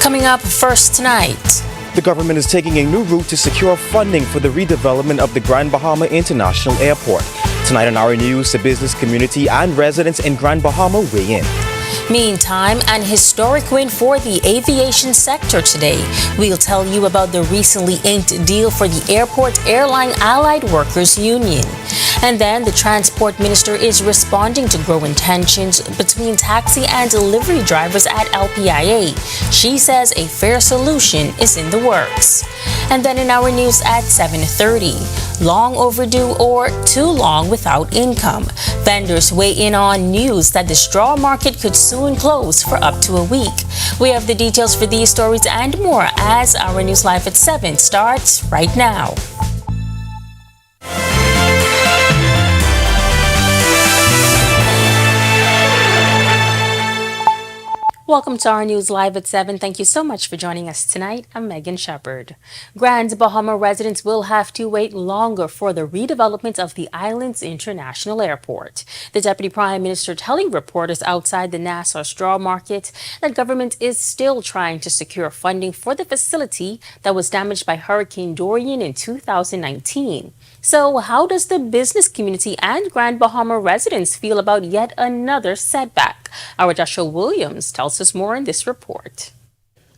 Coming up first tonight. The government is taking a new route to secure funding for the redevelopment of the Grand Bahama International Airport. Tonight on our news, the business community and residents in Grand Bahama weigh in. Meantime, an historic win for the aviation sector today. We'll tell you about the recently inked deal for the Airport Airline Allied Workers Union. And then the transport minister is responding to growing tensions between taxi and delivery drivers at LPIA. She says a fair solution is in the works. And then in our news at 7:30, long overdue or too long without income. Vendors weigh in on news that the straw market could soon close for up to a week. We have the details for these stories and more as our News Live at 7 starts right now. Welcome to our news live at 7. Thank you so much for joining us tonight. I'm Megan Shepard. Grand Bahama residents will have to wait longer for the redevelopment of the island's international airport. The Deputy Prime Minister telling reporters outside the Nassau Straw Market that government is still trying to secure funding for the facility that was damaged by Hurricane Dorian in 2019. So how does the business community and Grand Bahama residents feel about yet another setback? Our Joshua Williams tells us more in this report.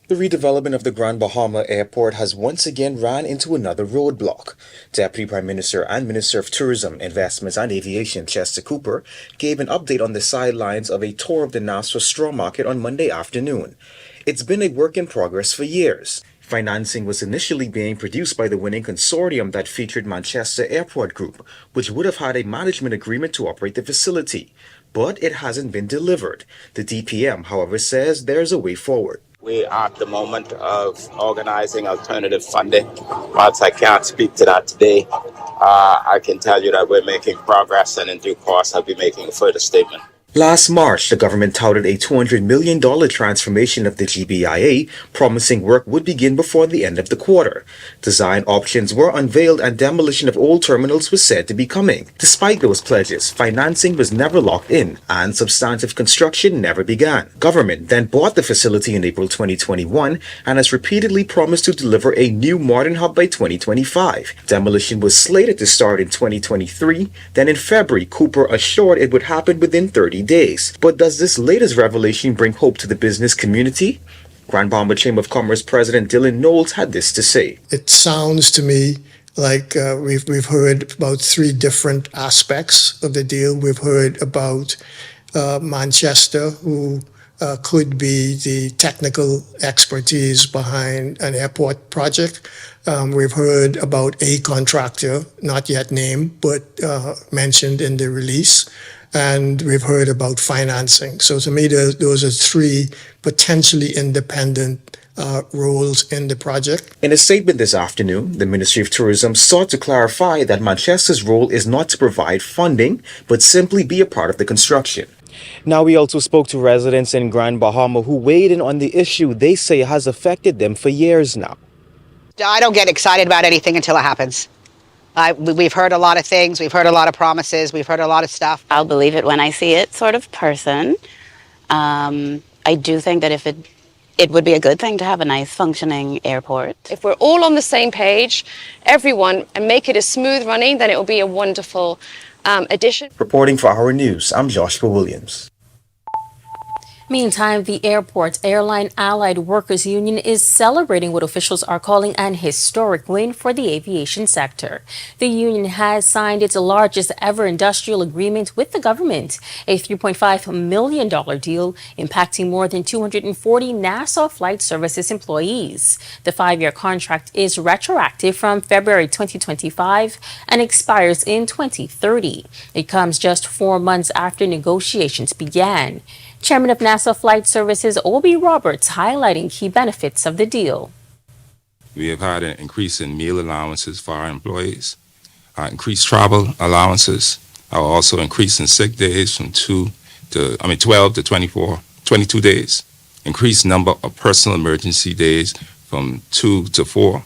The redevelopment of the Grand Bahama Airport has once again ran into another roadblock. Deputy Prime Minister and Minister of Tourism, Investments and Aviation Chester Cooper gave an update on the sidelines of a tour of the Nassau Straw Market on Monday afternoon. It's been a work in progress for years. Financing was initially being produced by the winning consortium that featured Manchester Airport Group, which would have had a management agreement to operate the facility. But it hasn't been delivered. The DPM, however, says there's a way forward. We are at the moment of organizing alternative funding. Whilst I can't speak to that today, I can tell you that we're making progress, and in due course I'll be making a further statement. Last March, the government touted a $200 million transformation of the GBIA, promising work would begin before the end of the quarter. Design options were unveiled and demolition of old terminals was said to be coming. Despite those pledges, financing was never locked in and substantive construction never began. Government then bought the facility in April 2021 and has repeatedly promised to deliver a new modern hub by 2025. Demolition was slated to start in 2023. Then in February, Cooper assured it would happen within 30 days. But does this latest revelation bring hope to the business community? Grand Bahama Chamber of Commerce President Dylan Knowles had this to say. It sounds to me like we've heard about three different aspects of the deal. We've heard about Manchester, who could be the technical expertise behind an airport project. We've heard about a contractor, not yet named, but mentioned in the release. And we've heard about financing. So to me, those are three potentially independent roles in the project. In a statement this afternoon, the Ministry of Tourism sought to clarify that Manchester's role is not to provide funding, but simply be a part of the construction. Now, we also spoke to residents in Grand Bahama who weighed in on the issue they say has affected them for years now. I don't get excited about anything until it happens. We've heard a lot of things, we've heard a lot of promises, we've heard a lot of stuff. I'll believe it when I see it sort of person. I do think that if it would be a good thing to have a nice functioning airport. If we're all on the same page, everyone, and make it a smooth running, then it will be a wonderful addition. Reporting for Our News, I'm Joshua Williams. Meantime, the airport's Airline Allied Workers Union is celebrating what officials are calling an historic win for the aviation sector. The union has signed its largest ever industrial agreement with the government, a $3.5 million deal impacting more than 240 Nassau Flight Services employees. The 5-year contract is retroactive from February 2025 and expires in 2030. It comes just 4 months after negotiations began. Chairman of Nassau Flight Services, Obi Roberts, highlighting key benefits of the deal. We have had an increase in meal allowances for our employees, increased travel allowances, also increase in sick days from 12 to 22 days, increased number of personal emergency days from 2 to 4.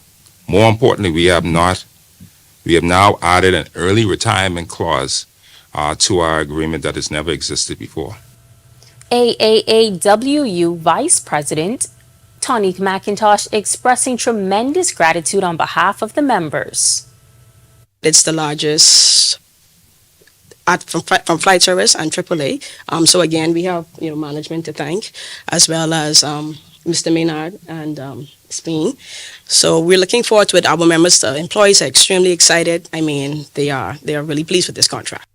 More importantly, we have now added an early retirement clause to our agreement that has never existed before. AAAWU Vice President Tonique McIntosh expressing tremendous gratitude on behalf of the members. It's the largest from flight service and AAA. So again, we have management to thank, as well as Mr. Maynard and Spain. So we're looking forward to it. Our members, the employees, are extremely excited. I mean, they are really pleased with this contract.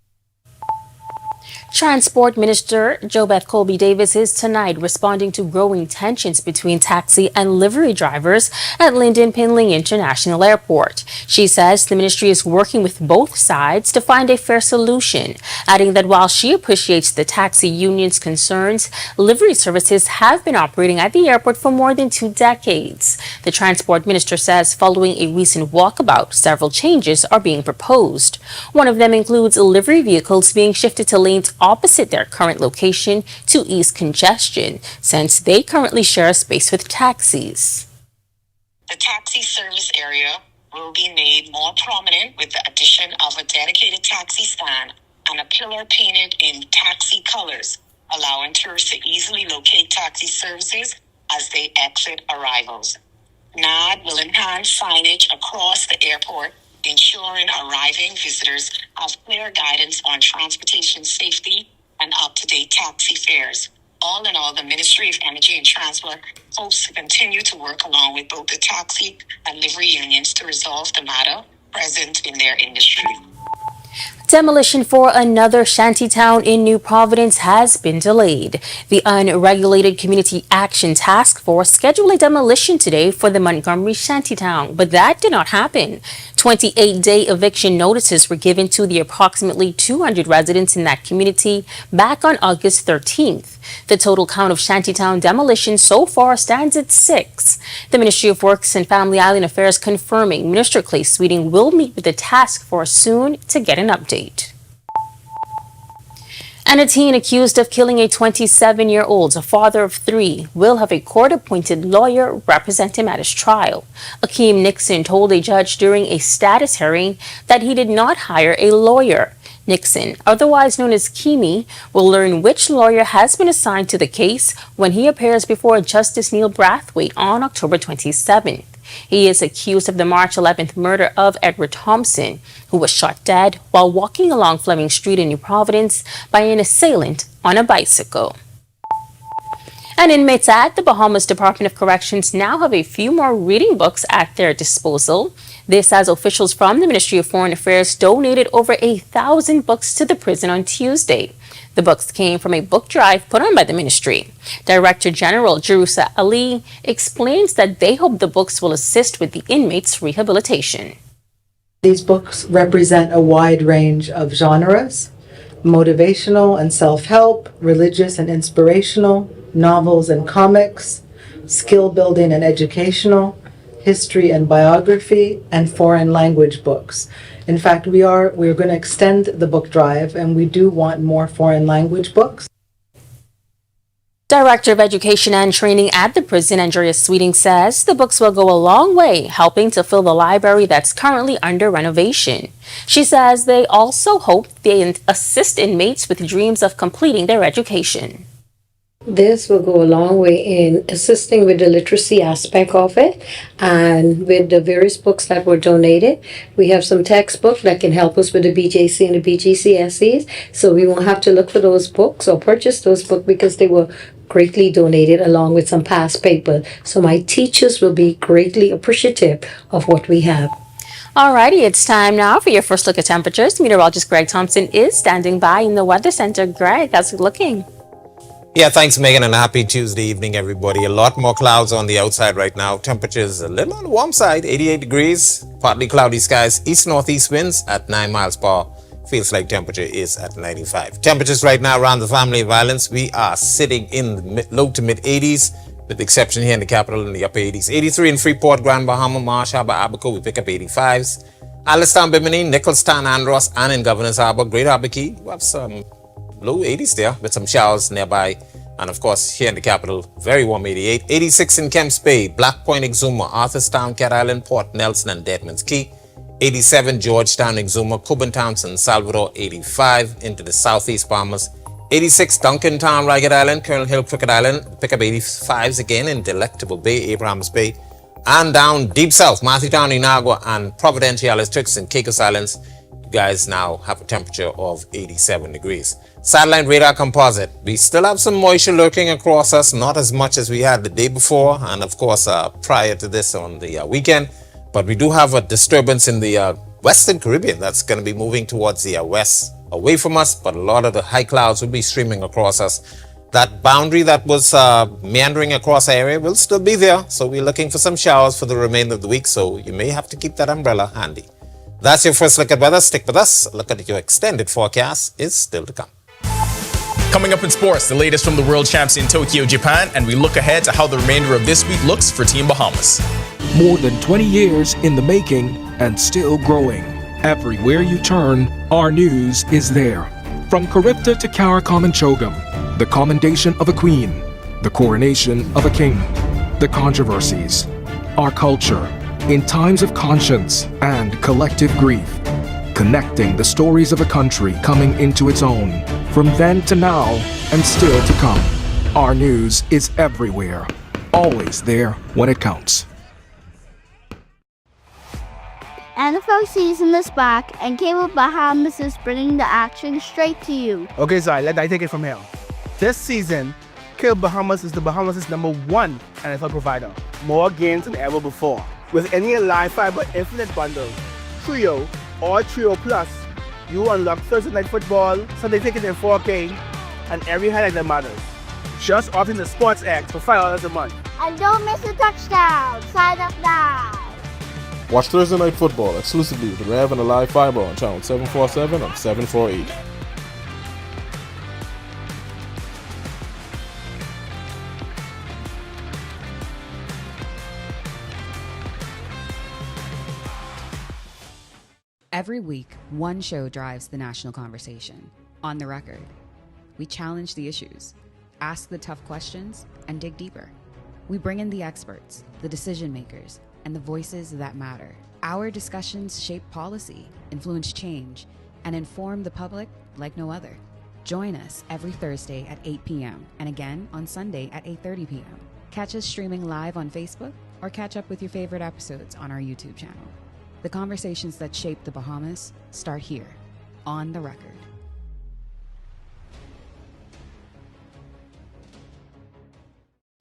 Transport Minister JoBeth Colby Davis is tonight responding to growing tensions between taxi and livery drivers at Lynden Pinling International Airport. She says the ministry is working with both sides to find a fair solution, adding that while she appreciates the taxi union's concerns, livery services have been operating at the airport for more than 2 decades. The Transport Minister says following a recent walkabout, several changes are being proposed. One of them includes livery vehicles being shifted to lanes opposite their current location to ease congestion, since they currently share a space with taxis. The taxi service area will be made more prominent with the addition of a dedicated taxi stand and a pillar painted in taxi colors, allowing tourists to easily locate taxi services as they exit arrivals. NAD will enhance signage across the airport, ensuring arriving visitors have clear guidance on transportation safety and up-to-date taxi fares. All in all, the Ministry of Energy and Transport hopes to continue to work along with both the taxi and livery unions to resolve the matter present in their industry. Demolition for another shanty town in New Providence has been delayed. The Unregulated Community Action Task Force scheduled a demolition today for the Montgomery shantytown, but that did not happen. 28-day eviction notices were given to the approximately 200 residents in that community back on August 13th. The total count of shantytown demolitions so far stands at 6. The Ministry of Works and Family Island Affairs confirming Minister Clay Sweeting will meet with the task force soon to get an update. And a teen accused of killing a 27-year-old, father of 3, will have a court-appointed lawyer represent him at his trial. Akeem Nixon told a judge during a status hearing that he did not hire a lawyer. Nixon, otherwise known as Keamy, will learn which lawyer has been assigned to the case when he appears before Justice Neil Brathwaite on October 27th. He is accused of the March 11th murder of Edward Thompson, who was shot dead while walking along Fleming Street in New Providence by an assailant on a bicycle. And inmates at the Bahamas Department of Corrections now have a few more reading books at their disposal. This as officials from the Ministry of Foreign Affairs donated over 1,000 books to the prison on Tuesday. The books came from a book drive put on by the ministry. Director General Jerusa Ali explains that they hope the books will assist with the inmates' rehabilitation. These books represent a wide range of genres: motivational and self-help, religious and inspirational, novels and comics, skill building and educational, history and biography, and foreign language books. In fact, we're going to extend the book drive, and we do want more foreign language books. Director of Education and Training at the prison, Andrea Sweeting, says the books will go a long way helping to fill the library that's currently under renovation. She says they also hope they assist inmates with dreams of completing their education. This will go a long way in assisting with the literacy aspect of it, and with the various books that were donated. We have some textbooks that can help us with the BJC and the BGCSEs, so we won't have to look for those books or purchase those books because they were greatly donated, along with some past paper. So my teachers will be greatly appreciative of what we have. Alrighty, it's time now for your first look at temperatures. Meteorologist Greg Thompson is standing by in the Weather Center. Greg, how's it looking? Yeah, thanks, Megan, and a happy Tuesday evening, everybody. A lot more clouds on the outside right now. Temperatures a little on the warm side, 88 degrees, partly cloudy skies, east-northeast winds at 9 miles per hour. Feels like temperature is at 95. Temperatures right now around the family of islands, we are sitting in the low to mid-80s, with the exception here in the capital in the upper 80s. 83 in Freeport, Grand Bahama, Marsh Harbor, Abaco, we pick up 85s. Alistown, Bimini, Nicholstown, Andros, and in Governor's Harbor, Great Harbor Key, we have some low 80s there with some showers nearby. And of course, here in the capital, very warm 88. 86 in Kemps Bay, Black Point, Exuma, Arthurstown, Cat Island, Port Nelson, and Deadman's Key. 87 Georgetown, Exuma, Cubantown, San Salvador. 85 into the southeast Bahamas. 86 Duncantown, Ragged Island, Colonel Hill, Crooked Island. Pick up 85s again in Delectable Bay, Abrahams Bay. And down deep south, Matthewtown, Inagua, and Providenciales, Tricks, and Caicos Islands. You guys now have a temperature of 87 degrees. Satellite radar composite. We still have some moisture lurking across us, not as much as we had the day before, and of course prior to this on the weekend. But we do have a disturbance in the Western Caribbean that's going to be moving towards the west, away from us, but a lot of the high clouds will be streaming across us. That boundary that was meandering across the area will still be there, so we're looking for some showers for the remainder of the week, so you may have to keep that umbrella handy. That's your first look at weather. Stick with us. A look at your extended forecast is still to come. Coming up in sports, the latest from the world champs in Tokyo, Japan, and we look ahead to how the remainder of this week looks for Team Bahamas. More than 20 years in the making and still growing. Everywhere you turn, our news is there. From Charybdis to Karakomanchogam, the commendation of a queen, the coronation of a king, the controversies, our culture, in times of conscience and collective grief, connecting the stories of a country coming into its own, from then to now and still to come. Our news is everywhere, always there when it counts. NFL season is back, and Cable Bahamas is bringing the action straight to you. Okay, Zai, let I take it from here. This season, Cable Bahamas is the Bahamas' #1 NFL provider. More games than ever before. With any live fiber infinite bundle, Trio or Trio Plus, you unlock Thursday Night Football, Sunday Ticket in 4K, and every highlight that matters. Just opt in the Sports X for $5 a month. And don't miss a touchdown. Sign up now. Watch Thursday Night Football exclusively with Rev and the Live Fiber on channel 747 and 748. Every week, one show drives the national conversation. On the Record. We challenge the issues, ask the tough questions, and dig deeper. We bring in the experts, the decision makers, and the voices that matter. Our discussions shape policy, influence change, and inform the public like no other. Join us every Thursday at 8 p.m. and again on Sunday at 8:30 p.m. Catch us streaming live on Facebook or catch up with your favorite episodes on our YouTube channel. The conversations that shape the Bahamas start here, on the Record.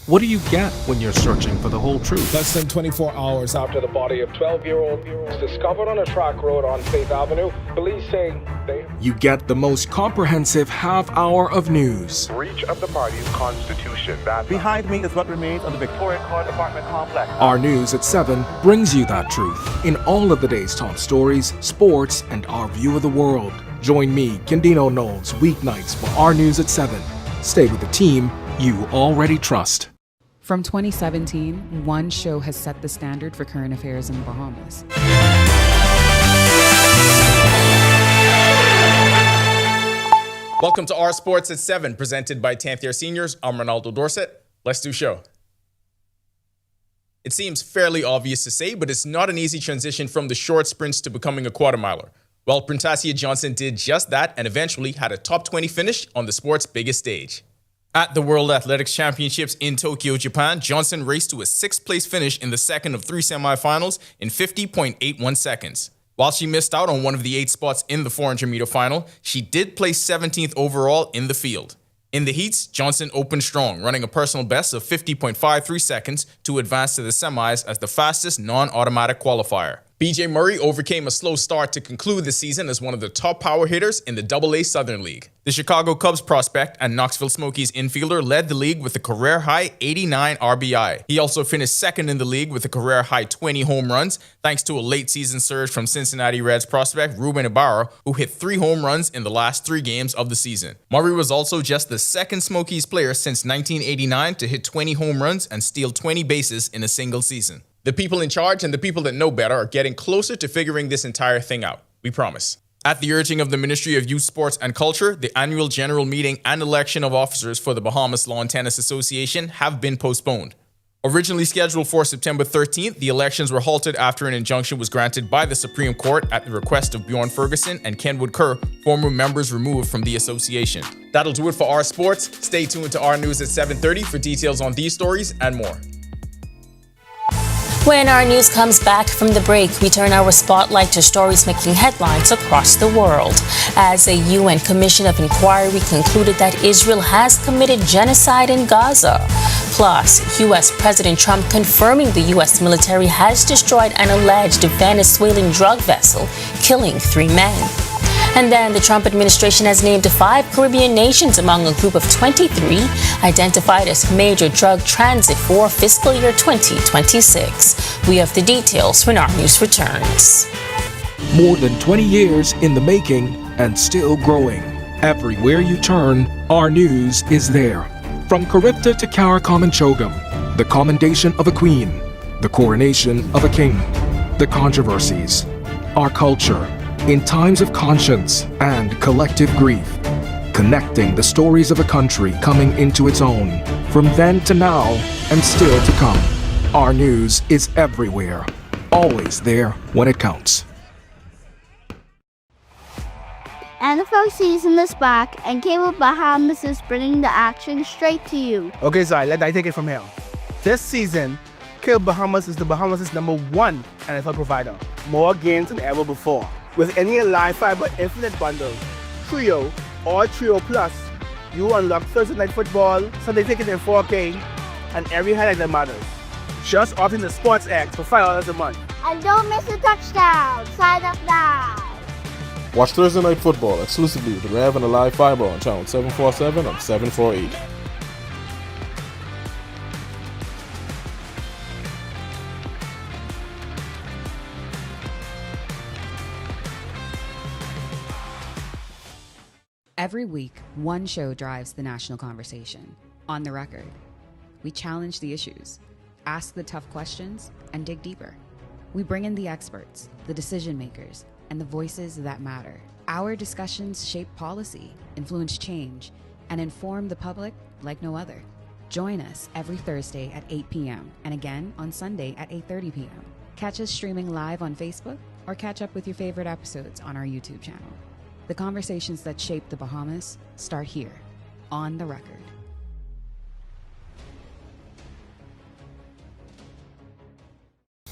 What do you get when you're searching for the whole truth? Less than 24 hours after the body of 12-year-old was discovered on a track road on Faith Avenue, police say they... You get the most comprehensive half hour of news. Breach of the party's constitution. Behind me is what remains of the Victoria Court apartment complex. Our News at 7 brings you that truth in all of the day's top stories, sports, and our view of the world. Join me, Kendino Knowles, weeknights for Our News at 7. Stay with the team you already trust. From 2017, one show has set the standard for current affairs in the Bahamas. Welcome to Our Sports at 7, presented by 10th year seniors. I'm Ronaldo Dorset. Let's do show. It seems fairly obvious to say, but it's not an easy transition from the short sprints to becoming a quarter miler. Well, Printasia Johnson did just that and eventually had a top 20 finish on the sport's biggest stage. At the World Athletics Championships in Tokyo, Japan, Johnson raced to a 6th place finish in the second of 3 semifinals in 50.81 seconds. While she missed out on one of the 8 spots in the 400-meter final, she did place 17th overall in the field. In the heats, Johnson opened strong, running a personal best of 50.53 seconds to advance to the semis as the fastest non-automatic qualifier. BJ Murray overcame a slow start to conclude the season as one of the top power hitters in the AA Southern League. The Chicago Cubs prospect and Knoxville Smokies infielder led the league with a career-high 89 RBI. He also finished second in the league with a career-high 20 home runs, thanks to a late-season surge from Cincinnati Reds prospect Ruben Ibarra, who hit 3 home runs in the last 3 games of the season. Murray was also just the second Smokies player since 1989 to hit 20 home runs and steal 20 bases in a single season. The people in charge and the people that know better are getting closer to figuring this entire thing out. We promise. At the urging of the Ministry of Youth, Sports and Culture, the annual general meeting and election of officers for the Bahamas Lawn Tennis Association have been postponed. Originally scheduled for September 13th, the elections were halted after an injunction was granted by the Supreme Court at the request of Bjorn Ferguson and Kenwood Kerr, former members removed from the association. That'll do it for Our Sports. Stay tuned to Our News at 7:30 for details on these stories and more. When our news comes back from the break, we turn our spotlight to stories making headlines across the world. As a UN Commission of Inquiry concluded that Israel has committed genocide in Gaza. Plus, U.S. President Trump confirming the U.S. military has destroyed an alleged Venezuelan drug vessel, killing 3 men. And then the Trump administration has named 5 Caribbean nations among a group of 23 identified as major drug transit for fiscal year 2026. We have the details when our news returns. More than 20 years in the making and still growing. Everywhere you turn, our news is there. From Charybdis to Karakomanchogam, the commendation of a queen, the coronation of a king, the controversies, our culture, in times of conscience and collective grief, connecting the stories of a country coming into its own, from then to now and still to come. Our news is everywhere, always there when it counts. NFL season is back, and Cable Bahamas is bringing the action straight to you. Okay, so let I take it from here. This season, Cable Bahamas is the Bahamas' #1 NFL provider. More games than ever before. With any live fiber infinite bundle, Trio or Trio Plus, you unlock Thursday Night Football, Sunday Ticket in 4K, and every highlight that matters. Just opt in the Sports X for $5 a month. And don't miss a touchdown. Sign up now. Watch Thursday Night Football exclusively with Rev and a live fiber on channel 747 and 748. Every week, one show drives the national conversation. On the Record, we challenge the issues, ask the tough questions, and dig deeper. We bring in the experts, the decision makers, and the voices that matter. Our discussions shape policy, influence change, and inform the public like no other. Join us every Thursday at 8 p.m. and again on Sunday at 8:30 p.m. Catch us streaming live on Facebook or catch up with your favorite episodes on our YouTube channel. The conversations that shape the Bahamas start here, on the Record.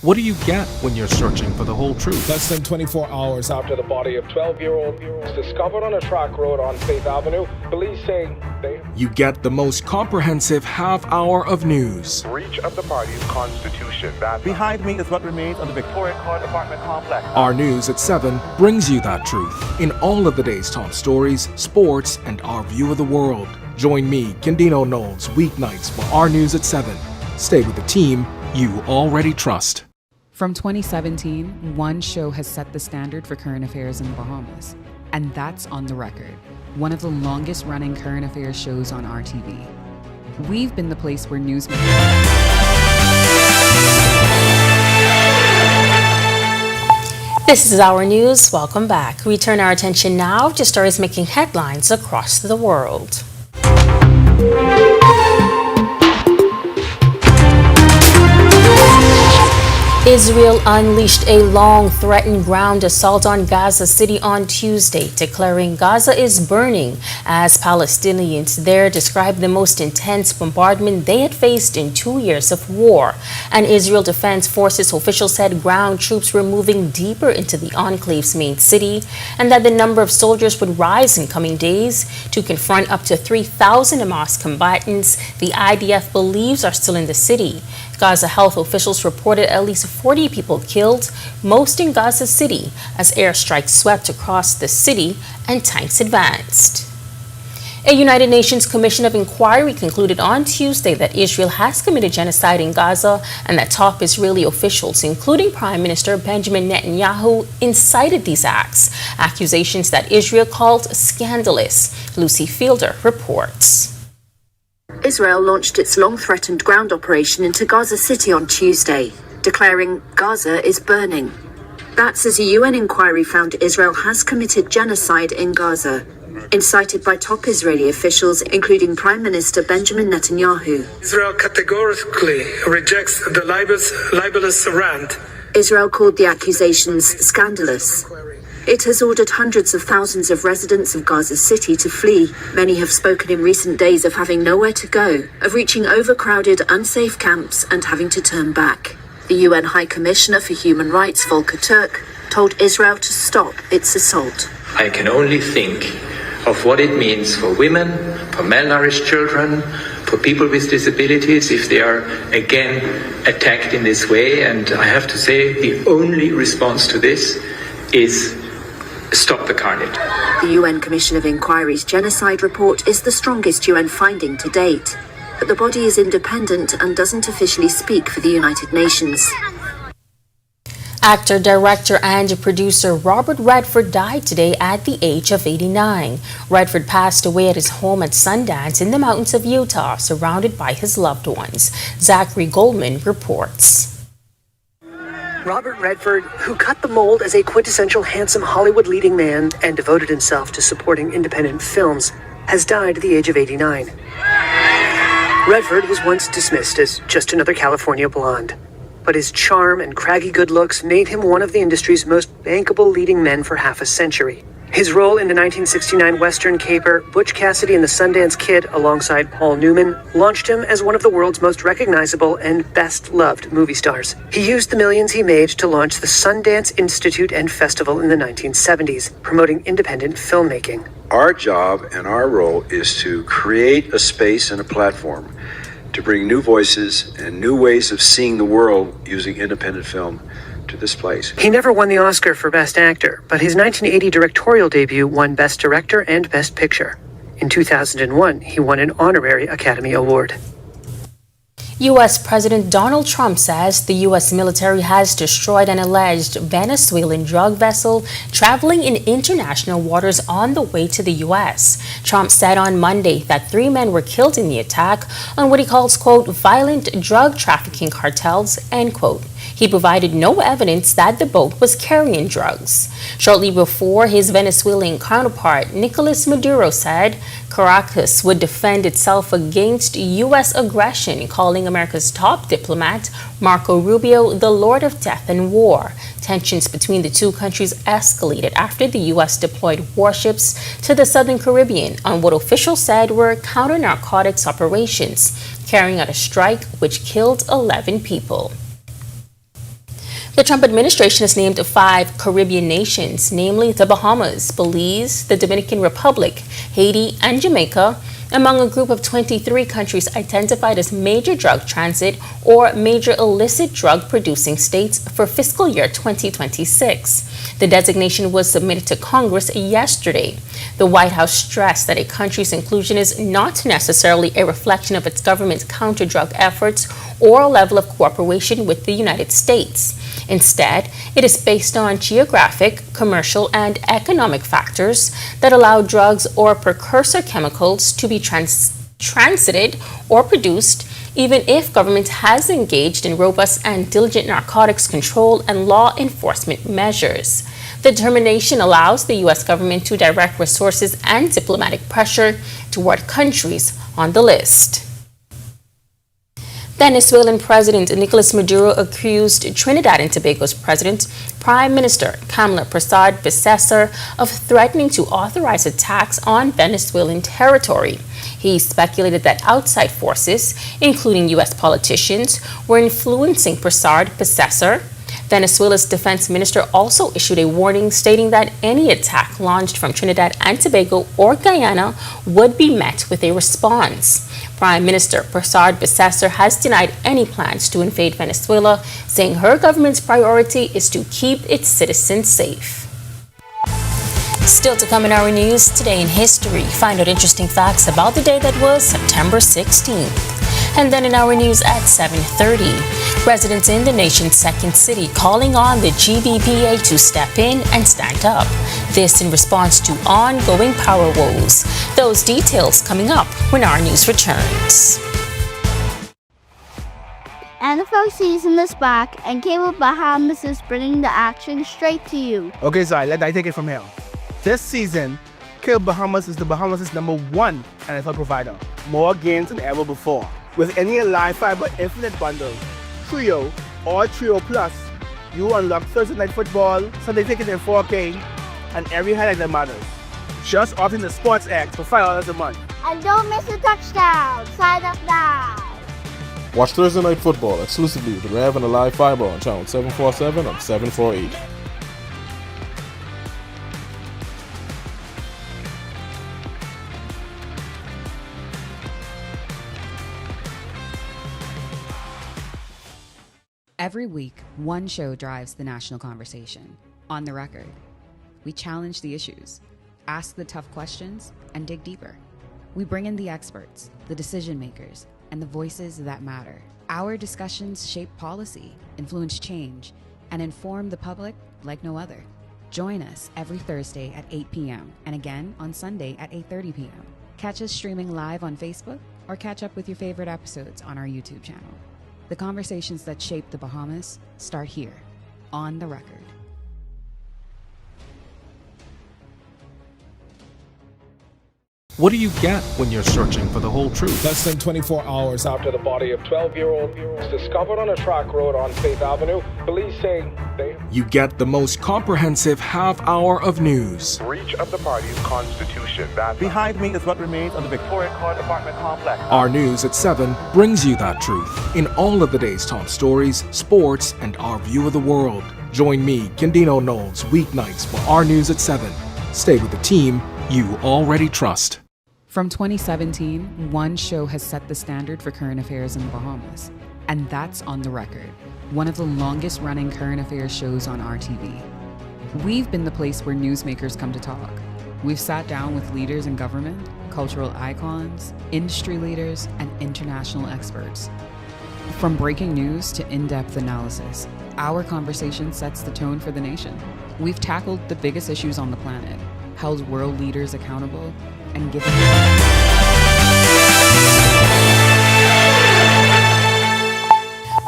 What do you get when you're searching for the whole truth? Less than 24 hours after the body of 12-year-old was discovered on a track road on Faith Avenue, police say they... You get the most comprehensive half hour of news. Breach of the party's constitution. Behind me is what remains of the Victoria Court apartment complex. Our news at 7 brings you that truth in all of the day's top stories, sports, and our view of the world. Join me, Candino Knowles, weeknights for Our News at 7. Stay with the team you already trust. From 2017, one show has set the standard for current affairs in the Bahamas, and that's On the Record, one of the longest running current affairs shows on RTV. We've been the place where news... This is Our News. Welcome back. We turn our attention now to stories making headlines across the world. Israel unleashed a long-threatened ground assault on Gaza City on Tuesday, declaring Gaza is burning as Palestinians there described the most intense bombardment they had faced in 2 years of war. And Israel Defense Forces officials said ground troops were moving deeper into the enclave's main city and that the number of soldiers would rise in coming days to confront up to 3,000 Hamas combatants the IDF believes are still in the city. Gaza health officials reported at least 40 people killed, most in Gaza City, as airstrikes swept across the city and tanks advanced. A United Nations Commission of Inquiry concluded on Tuesday that Israel has committed genocide in Gaza and that top Israeli officials, including Prime Minister Benjamin Netanyahu, incited these acts, accusations that Israel called scandalous. Lucy Fielder reports. Israel launched its long-threatened ground operation into Gaza City on Tuesday, declaring Gaza is burning. That's as a UN inquiry found Israel has committed genocide in Gaza, incited by top Israeli officials, including Prime Minister Benjamin Netanyahu. Israel categorically rejects the libelous rant. Israel called the accusations scandalous. It has ordered hundreds of thousands of residents of Gaza City to flee. Many have spoken in recent days of having nowhere to go, of reaching overcrowded, unsafe camps and having to turn back. The UN High Commissioner for Human Rights, Volker Turk, told Israel to stop its assault. I can only think of what it means for women, for malnourished children, for people with disabilities if they are again attacked in this way. And I have to say, the only response to this is stop the carnage. The UN Commission of Inquiry's genocide report is the strongest UN finding to date, but the body is independent and doesn't officially speak for the United Nations. Actor, director, and producer Robert Redford died today at the age of 89. Redford passed away at his home at Sundance in the mountains of Utah, surrounded by his loved ones. Zachary Goldman reports. Robert Redford, who cut the mold as a quintessential handsome Hollywood leading man and devoted himself to supporting independent films, has died at the age of 89. Redford was once dismissed as just another California blonde, but his charm and craggy good looks made him one of the industry's most bankable leading men for half a century. His role in the 1969 Western caper Butch Cassidy and the Sundance Kid alongside Paul Newman launched him as one of the world's most recognizable and best-loved movie stars. He used the millions he made to launch the Sundance Institute and Festival in the 1970s, promoting independent filmmaking. Our job and our role is to create a space and a platform to bring new voices and new ways of seeing the world using independent film to this place. He never won the Oscar for Best Actor, but his 1980 directorial debut won Best Director and Best Picture. In 2001, he won an honorary Academy Award. U.S. President Donald Trump says the U.S. military has destroyed an alleged Venezuelan drug vessel traveling in international waters on the way to the U.S. Trump said on Monday that 3 men were killed in the attack on what he calls, quote, violent drug trafficking cartels, end quote. He provided no evidence that the boat was carrying drugs. Shortly before, his Venezuelan counterpart, Nicolas Maduro, said Caracas would defend itself against U.S. aggression, calling America's top diplomat, Marco Rubio, the Lord of Death and War. Tensions between the two countries escalated after the U.S. deployed warships to the southern Caribbean on what officials said were counter-narcotics operations, carrying out a strike which killed 11 people. The Trump administration has named 5 Caribbean nations, namely the Bahamas, Belize, the Dominican Republic, Haiti, and Jamaica, among a group of 23 countries identified as major drug transit or major illicit drug producing states for fiscal year 2026. The designation was submitted to Congress yesterday. The White House stressed that a country's inclusion is not necessarily a reflection of its government's counter-drug efforts or a level of cooperation with the United States. Instead, it is based on geographic, commercial, and economic factors that allow drugs or precursor chemicals to be transited or produced, even if government has engaged in robust and diligent narcotics control and law enforcement measures. The determination allows the U.S. government to direct resources and diplomatic pressure toward countries on the list. Venezuelan President Nicolas Maduro accused Trinidad and Tobago's President, Prime Minister Kamala Persad-Bissessar, of threatening to authorize attacks on Venezuelan territory. He speculated that outside forces, including U.S. politicians, were influencing Persad-Bissessar. Venezuela's defense minister also issued a warning stating that any attack launched from Trinidad and Tobago or Guyana would be met with a response. Prime Minister Persad-Bissessar has denied any plans to invade Venezuela, saying her government's priority is to keep its citizens safe. Still to come in our news, today in history, find out interesting facts about the day that was September 16th. And then in our news at 7:30, residents in the nation's second city calling on the GBPA to step in and stand up. This in response to ongoing power woes. Those details coming up when our news returns. NFL season is back, and Cable Bahamas is bringing the action straight to you. Okay, Zai, let I take it from here. This season, Cable Bahamas is the Bahamas' #1 NFL provider. More games than ever before. With any live fiber infinite bundle, Trio or Trio Plus, you unlock Thursday Night Football, Sunday Ticket in 4K, and every highlight that matters. Just opt in the Sports X for $5 a month. And don't miss a touchdown. Sign up now. Watch Thursday Night Football exclusively with Rev and the Live Fiber on channel 747 and 748. Every week, one show drives the national conversation. On the Record, we challenge the issues, ask the tough questions, and dig deeper. We bring in the experts, the decision makers, and the voices that matter. Our discussions shape policy, influence change, and inform the public like no other. Join us every Thursday at 8 p.m. and again on Sunday at 8:30 p.m. Catch us streaming live on Facebook or catch up with your favorite episodes on our YouTube channel. The conversations that shape the Bahamas start here, on the Record. What do you get when you're searching for the whole truth? Less than 24 hours after the body of 12-year-old was discovered on a track road on Faith Avenue, police say they... You get the most comprehensive half hour of news. Breach of the party's constitution. Behind me is what remains of the Victoria Court apartment complex. Our News at 7 brings you that truth in all of the day's top stories, sports, and our view of the world. Join me, Kendino Knowles, weeknights for Our News at 7. Stay with the team you already trust. From 2017, one show has set the standard for current affairs in the Bahamas, and that's On the Record, one of the longest-running current affairs shows on RTV. We've been the place where newsmakers come to talk. We've sat down with leaders in government, cultural icons, industry leaders, and international experts. From breaking news to in-depth analysis, our conversation sets the tone for the nation. We've tackled the biggest issues on the planet, held world leaders accountable, and given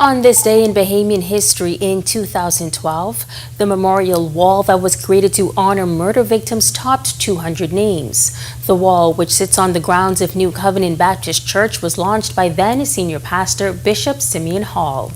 On this day in Bahamian history in 2012, the memorial wall that was created to honor murder victims topped 200 names. The wall, which sits on the grounds of New Covenant Baptist Church, was launched by then senior pastor Bishop Simeon Hall.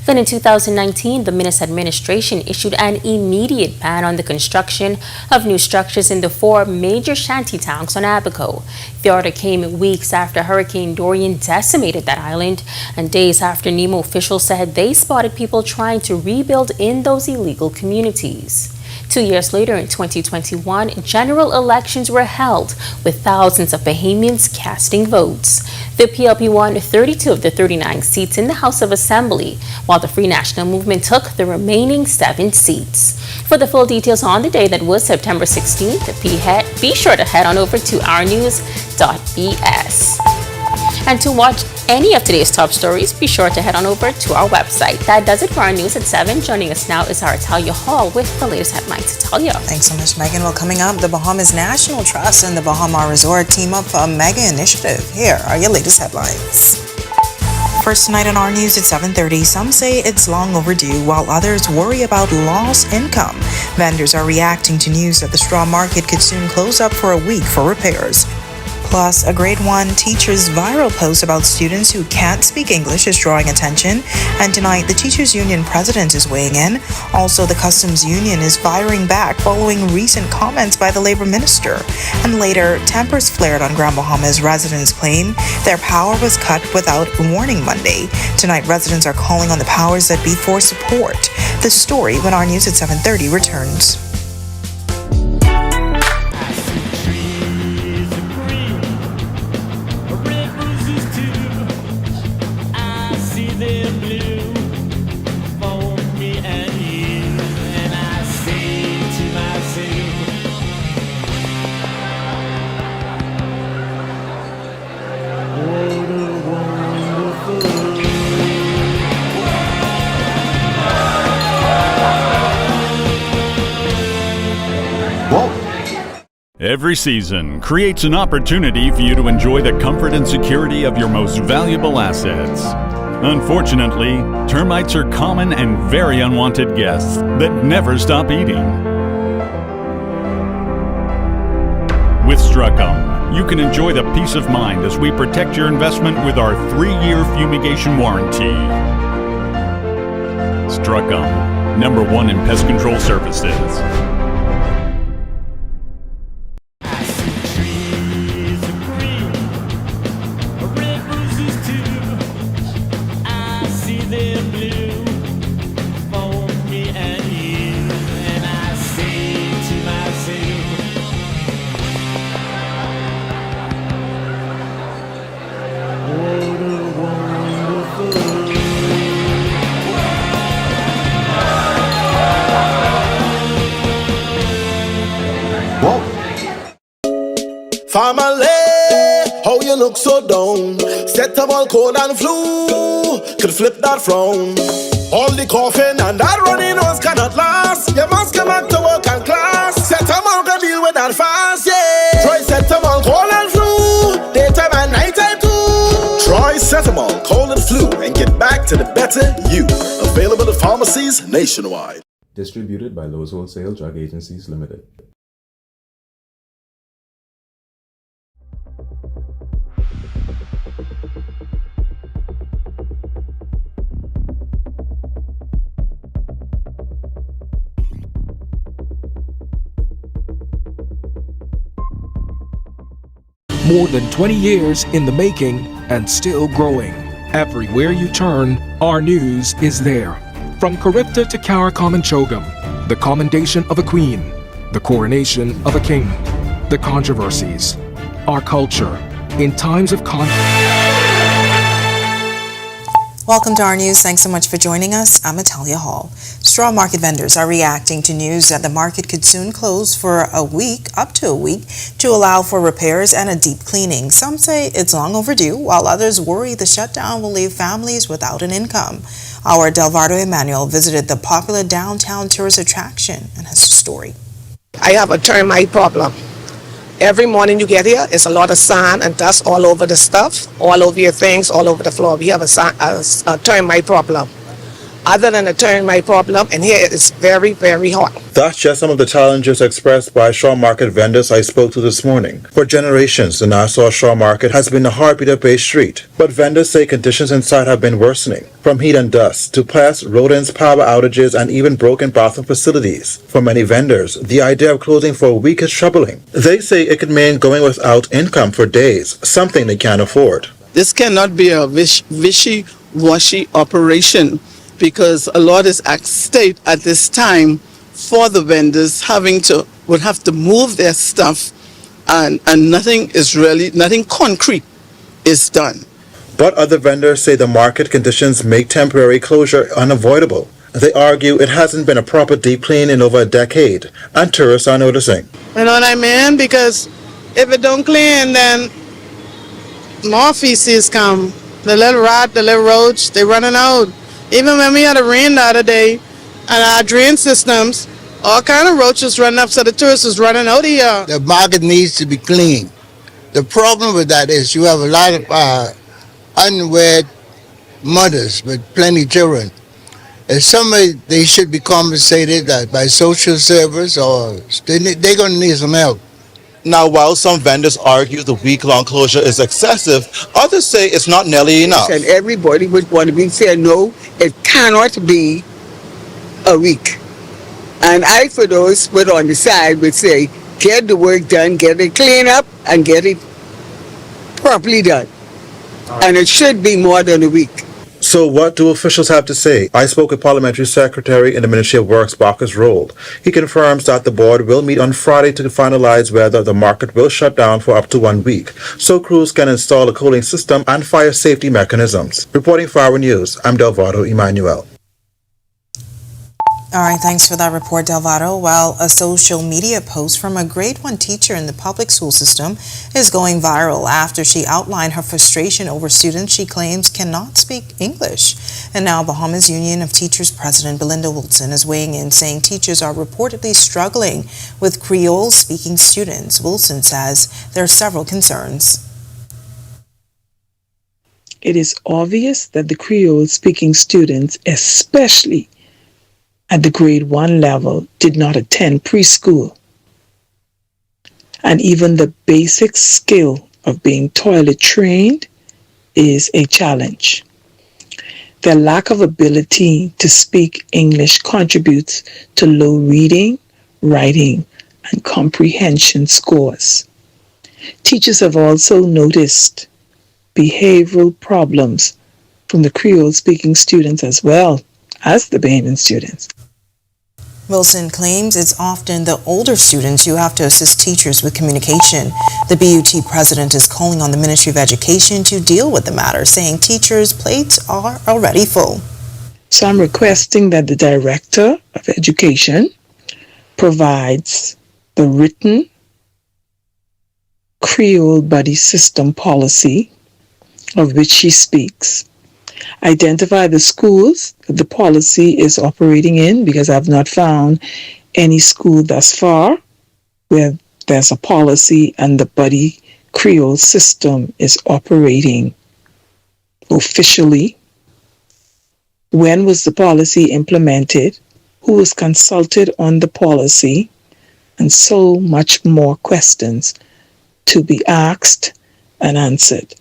Then in 2019, the Minas administration issued an immediate ban on the construction of new structures in the 4 major shanty towns on Abaco. The order came weeks after Hurricane Dorian decimated that island and days after NEMO officials said they spotted people trying to rebuild in those illegal communities. 2 years later, in 2021, general elections were held, with thousands of Bahamians casting votes. The PLP won 32 of the 39 seats in the House of Assembly, while the Free National Movement took the remaining 7 seats. For the full details on the day that was September 16th, be sure to head on over to ournews.bs. And to watch any of today's top stories, be sure to head on over to our website. That does it for Our News at 7. Joining us now is our Talia Hall with the latest headlines. Talia. Thanks so much, Megan. Well, coming up, the Bahamas National Trust and the Bahama Resort team up for a mega initiative. Here are your latest headlines. First tonight on Our News at 7:30, some say it's long overdue, while others worry about lost income. Vendors are reacting to news that the straw market could soon close up for a week for repairs. Plus, a grade 1 teacher's viral post about students who can't speak English is drawing attention. And tonight, the Teachers Union president is weighing in. Also, the Customs Union is firing back following recent comments by the labor minister. And later, tempers flared on Grand Bahama as residents claim their power was cut without warning Monday. Tonight, residents are calling on the powers that be for support. The story when Our News at 7:30 returns. Every season creates an opportunity for you to enjoy the comfort and security of your most valuable assets. Unfortunately, termites are common and very unwanted guests that never stop eating. With Struckum, you can enjoy the peace of mind as we protect your investment with our 3-year fumigation warranty. Struckum, #1 in pest control services. Family, how you look so down? Set up all cold and flu, could flip that frown. All the coughing and that running nose cannot last. You must come back to work and class. Set up all can deal with that fast, yeah. Try set up all cold and flu, daytime and nighttime too. Try Cetamol, cold and flu, and get back to the better you. Available at pharmacies nationwide. Distributed by Lowe's Wholesale Drug Agencies Limited. More than 20 years in the making and still growing. Everywhere you turn, our news is there. From Charybdis to Karakam and Chogam, the commendation of a queen, the coronation of a king, the controversies, our culture in times of Welcome to our news. Thanks so much for joining us. I'm Natalia Hall. Straw market vendors are reacting to news that the market could soon close for a week, up to a week, to allow for repairs and a deep cleaning. Some say it's long overdue, while others worry the shutdown will leave families without an income. Our Delvardo Emmanuel visited the popular downtown tourist attraction and has a story. I have a termite problem. Every morning you get here, it's a lot of sand and dust all over the stuff, all over your things, all over the floor. We have a termite problem. Other than a termite problem, and here it's very, very hot. That's just some of the challenges expressed by straw market vendors I spoke to this morning. For generations, the Nassau Straw Market has been the heartbeat of Bay Street, but vendors say conditions inside have been worsening, from heat and dust to pests, rodents, power outages, and even broken bathroom facilities. For many vendors, the idea of closing for a week is troubling. They say it could mean going without income for days, something they can't afford. This cannot be a wishy-washy operation, because a lot is at stake at this time for the vendors would have to move their stuff, and nothing concrete is done. But other vendors say the market conditions make temporary closure unavoidable. They argue it hasn't been a proper deep clean in over a decade, and tourists are noticing. You know what I mean? Because if it don't clean, then more feces come. The little rat, the little roach, they're running out. Even when we had a rain the other day, and our drain systems, all kind of roaches running up, so the tourists was running out of here. The market needs to be clean. The problem with that is you have a lot of unwed mothers with plenty of children. If somebody, they should be compensated by social service, or they're going to need some help. Now, while some vendors argue the week-long closure is excessive, others say it's not nearly enough. And everybody would want to be said, no, it cannot be a week. And I, for those put on the side, would say, get the work done, get it cleaned up, and get it properly done. And it should be more than a week. So what do officials have to say? I spoke with Parliamentary Secretary in the Ministry of Works, Bacchus Rold. He confirms that the board will meet on Friday to finalize whether the market will shut down for up to 1 week, so crews can install a cooling system and fire safety mechanisms. Reporting for Our News, I'm Delvardo Emmanuel. All right, thanks for that report, Delvado. Well, a social media post from a grade 1 teacher in the public school system is going viral after she outlined her frustration over students she claims cannot speak English. And now Bahamas Union of Teachers President Belinda Wilson is weighing in, saying teachers are reportedly struggling with Creole-speaking students. Wilson says there are several concerns. It is obvious that the Creole-speaking students, especially at the grade 1 level, did not attend preschool. And even the basic skill of being toilet trained is a challenge. Their lack of ability to speak English contributes to low reading, writing, and comprehension scores. Teachers have also noticed behavioral problems from the Creole-speaking students as well as the Bahamian students. Wilson claims it's often the older students who have to assist teachers with communication. The BUT president is calling on the Ministry of Education to deal with the matter, saying teachers' plates are already full. So I'm requesting that the Director of Education provides the written Creole buddy system policy of which she speaks. Identify the schools that the policy is operating in, because I've not found any school thus far where there's a policy and the buddy Creole system is operating officially. When was the policy implemented? Who was consulted on the policy? And so much more questions to be asked and answered.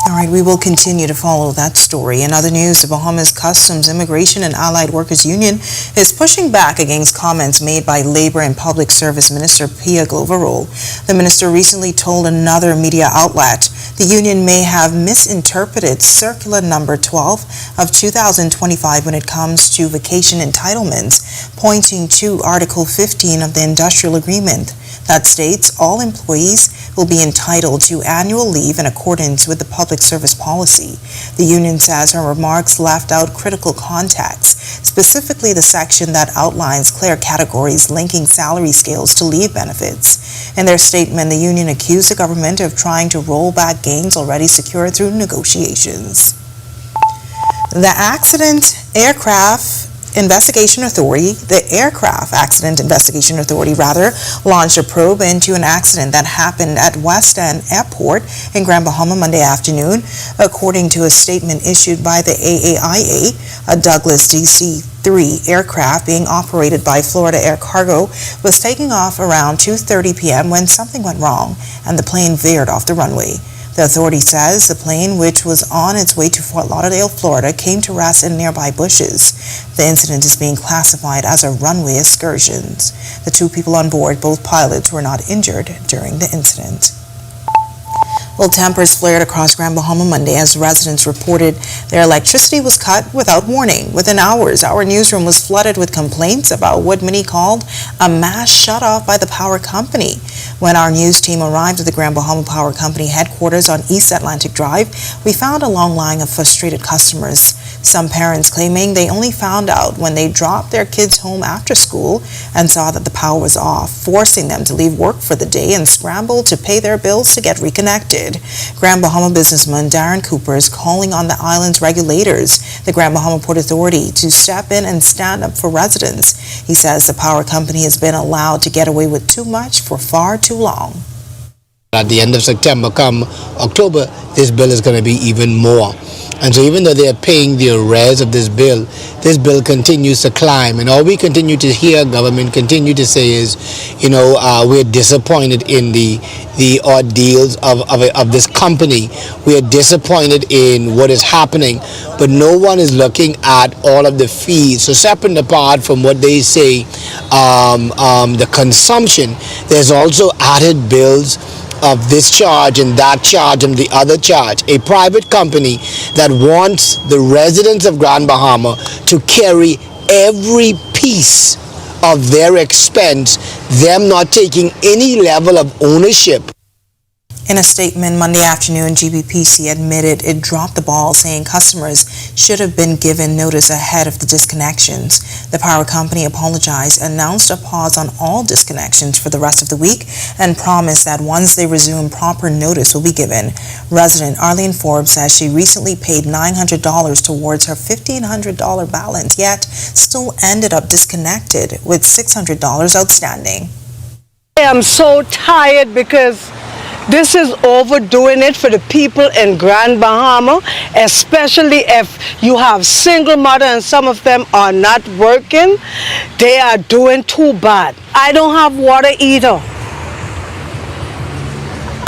All right, we will continue to follow that story. In other news, the Bahamas Customs, Immigration and Allied Workers Union is pushing back against comments made by Labor and Public Service Minister Pia Gloverol. The minister recently told another media outlet the union may have misinterpreted Circular Number 12 of 2025 when it comes to vacation entitlements, pointing to Article 15 of the Industrial Agreement that states all employees will be entitled to annual leave in accordance with the public service policy. The union says her remarks left out critical context, specifically the section that outlines clear categories linking salary scales to leave benefits. In their statement, the union accused the government of trying to roll back gains already secured through negotiations. The Aircraft Accident Investigation Authority launched a probe into an accident that happened at West End Airport in Grand Bahama Monday afternoon. According to a statement issued by the AAIA, a Douglas DC-3 aircraft being operated by Florida Air Cargo was taking off around 2:30 p.m. when something went wrong and the plane veered off the runway. The authority says the plane, which was on its way to Fort Lauderdale, Florida, came to rest in nearby bushes. The incident is being classified as a runway excursion. The two people on board, both pilots, were not injured during the incident. Well, tempers flared across Grand Bahama Monday as residents reported their electricity was cut without warning. Within hours, our newsroom was flooded with complaints about what many called a mass shut-off by the power company. When our news team arrived at the Grand Bahama Power Company headquarters on East Atlantic Drive, we found a long line of frustrated customers. Some parents claiming they only found out when they dropped their kids home after school and saw that the power was off, forcing them to leave work for the day and scramble to pay their bills to get reconnected. Grand Bahama businessman Darren Cooper is calling on the island's regulators, the Grand Bahama Port Authority, to step in and stand up for residents. He says the power company has been allowed to get away with too much for far too long. At the end of September, come October, this bill is going to be even more. And so even though they are paying the arrears of this bill continues to climb. And all we continue to hear government continue to say is, we're disappointed in the ordeals of this company. We are disappointed in what is happening. But no one is looking at all of the fees. So separate apart from what they say, the consumption, there's also added bills of this charge and that charge and the other charge. A private company that wants the residents of Grand Bahama to carry every piece of their expense, them not taking any level of ownership. In a statement Monday afternoon, GBPC admitted it dropped the ball, saying customers should have been given notice ahead of the disconnections. The power company apologized, announced a pause on all disconnections for the rest of the week, and promised that once they resume, proper notice will be given. Resident Arlene Forbes says she recently paid $900 towards her $1,500 balance, yet still ended up disconnected with $600 outstanding. I am so tired because this is overdoing it for the people in Grand Bahama, especially if you have single mother and some of them are not working. They are doing too bad. I don't have water either.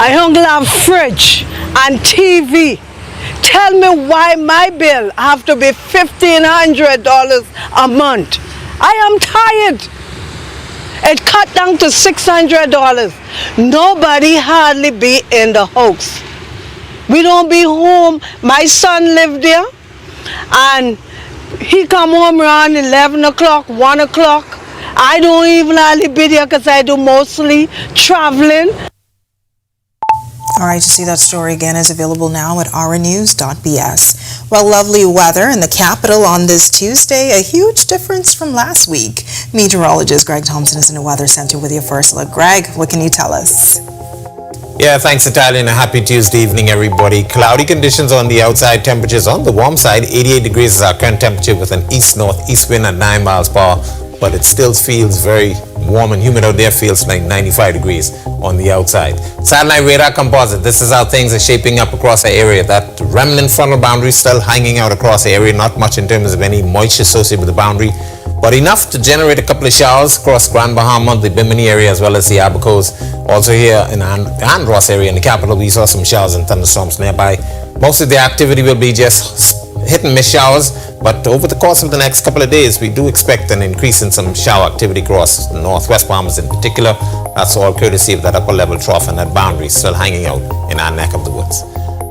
I don't have fridge and TV. Tell me why my bill have to be $1,500 a month. I am tired. It cut down to $600. Nobody hardly be in the house. We don't be home. My son lived there, and he come home around 11 o'clock, 1 o'clock. I don't even hardly be there because I do mostly traveling. All right, to see that story again is available now at rnews.bs. Well, lovely weather in the capital on this Tuesday, a huge difference from last week. Meteorologist Greg Thompson is in the Weather Center with your first look. Greg, what can you tell us? Yeah, thanks, Natalia, and a happy Tuesday evening, everybody. Cloudy conditions on the outside, temperatures on the warm side. 88 degrees is our current temperature with an east-northeast wind at 9 miles per hour. But it still feels very warm and humid out there. Feels like 95 degrees on the outside. Satellite radar composite. This is how things are shaping up across the area. That remnant frontal boundary still hanging out across the area. Not much in terms of any moisture associated with the boundary. but enough to generate a couple of showers across Grand Bahama, the Bimini area, as well as the Abacos. Also here in Andros area in the capital, we saw some showers and thunderstorms nearby. Most of the activity will be just hit and miss showers, but over the course of the next couple of days, we do expect an increase in some shower activity across the northwest Bahamas in particular. That's all courtesy of that upper level trough and that boundary still hanging out in our neck of the woods.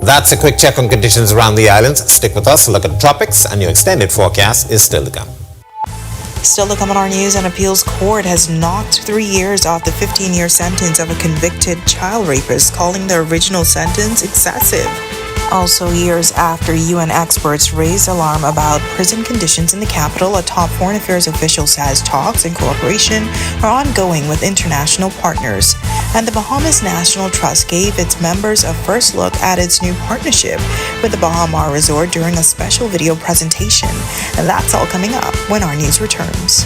That's a quick check on conditions around the islands. Stick with us, look at the tropics, and your extended forecast is still to come. Still to come on our news, an appeals court has knocked 3 years off the 15-year sentence of a convicted child rapist, calling the original sentence excessive. Also, years after UN experts raised alarm about prison conditions in the capital, a top foreign affairs official says talks and cooperation are ongoing with international partners. And the Bahamas National Trust gave its members a first look at its new partnership with the Bahama Resort during a special video presentation. And that's all coming up when our news returns.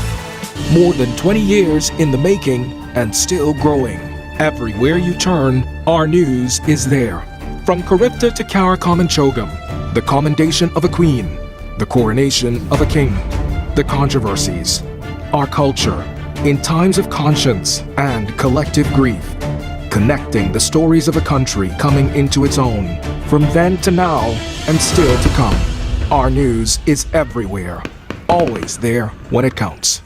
More than 20 years in the making and still growing. Everywhere you turn, our news is there. From Caribta to Karakomanchogam, the commendation of a queen, the coronation of a king, the controversies, our culture, in times of conscience and collective grief, connecting the stories of a country coming into its own, from then to now and still to come. Our news is everywhere, always there when it counts.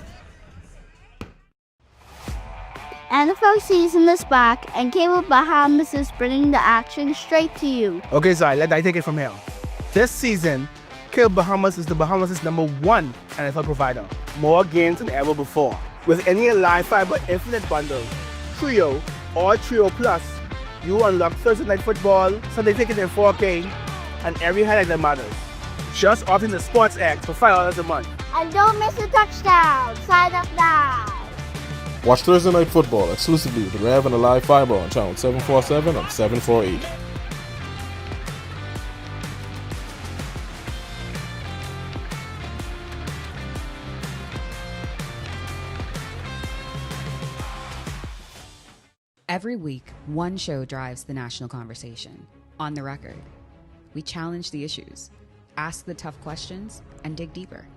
NFL season is back, and Cable Bahamas is bringing the action straight to you. Okay, Zai, I take it from here. This season, Cable Bahamas is the Bahamas' #1 NFL provider. More games than ever before. With any live fiber infinite bundle, Trio or Trio Plus, you unlock Thursday Night Football, Sunday Ticket in 4K, and every highlight that matters. Just opt in the Sports X for $5 a month. And don't miss a touchdown. Sign up now. Watch Thursday Night Football exclusively with Rev and the live fiber on channel 747 and 748. Every week, one show drives the national conversation. On the Record, we challenge the issues, ask the tough questions, and dig deeper.